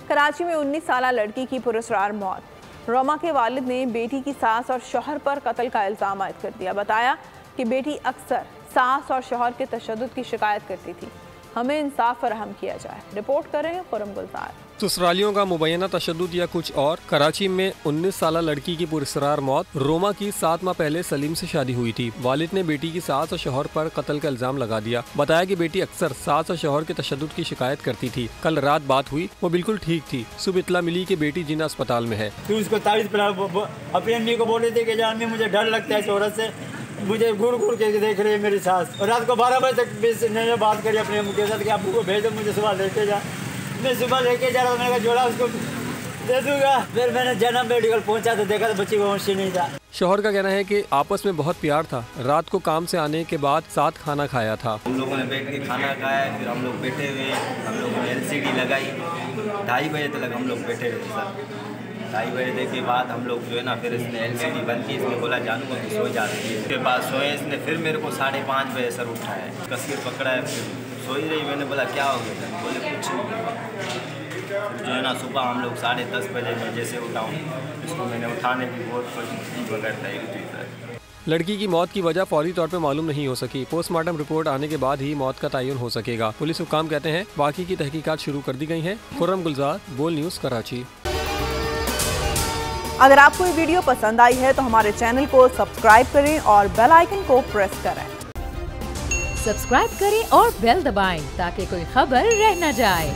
कराची में 19 साल लड़की की पुरस्कार मौत। रोमा के वालिद ने बेटी की सास और शौहर पर कत्ल का इल्ज़ाम आयद कर दिया। बताया कि बेटी अक्सर सास और शौहर के तशद्दुद की शिकायत करती थी, हमें इंसाफ फराहम किया जाए। रिपोर्ट कर रहे हैं खुर्रम गुलजार। ससुरालियों का मुबैना तशद्दुद या कुछ और। कराची में 19 साल लड़की की पुरस्कार मौत। रोमा की 7 माह पहले सलीम से शादी हुई थी। वालिद ने बेटी की सास और शौहर पर कत्ल का इल्जाम लगा दिया। बताया कि बेटी अक्सर सास और शौहर के तशद्दुद की शिकायत करती थी। कल रात बात हुई, वो बिल्कुल ठीक थी। सुबह इत्तला मिली कि बेटी जिन्ना अस्पताल में है। फिर उसको तारीफ अपनी अम्मी को बोले थे कि जान में मुझे डर लगता है इस औरत से, मुझे घूर घूर के देख रही है मेरी सास। और रात को 12 बजे तक मैंने बात करी अपने अम्मी के साथ कि अबू को भेज दो, मुझे सुबह लेके जा। मैं सुबह लेके जा रहा हूँ, मैंने जोड़ा उसको दे दूंगा। फिर मैंने जन्म मेडिकल पहुंचा तो देखा तो बच्ची को होश ही नहीं था। शौहर का कहना है कि आपस में बहुत प्यार था। रात को काम से आने के बाद साथ खाना खाया था। हम लोगों ने बैठ के खाना खाया, फिर हम लोग बैठे हुए, हम लोगों ने LCD लगाई। 2:30 बजे तक हम लोग बैठे हुए सर। 2:30 बजे के बाद हम लोग जो है ना, फिर इसने LCD बंद की। इसने बोला जानू को सो जाती है। उसके बाद सोए, इसने फिर मेरे को 5:30 बजे सर उठाया, कस के पकड़ा है। फिर सोई रही, मैंने बोला क्या हो गया? बोले कुछ जो है ना, सुबह हम लोग 10:30 बजे में जैसे उठाऊँ, इसको मैंने उठाने की बहुत कोशिश करता है। लड़की की मौत की वजह फौरी तौर पर मालूम नहीं हो सकी। पोस्टमार्टम रिपोर्ट आने के बाद ही मौत का तयन हो सकेगा। पुलिस हुक्काम कहते हैं बाकी की तहकीकात शुरू कर दी गई हैं। खुर्रम गुलजार, बोल न्यूज़, कराची। अगर आपको ये वीडियो पसंद आई है तो हमारे चैनल को सब्सक्राइब करें और बेल आइकन को प्रेस करें। सब्सक्राइब करें और बेल दबाएं ताकि कोई खबर रह न जाए।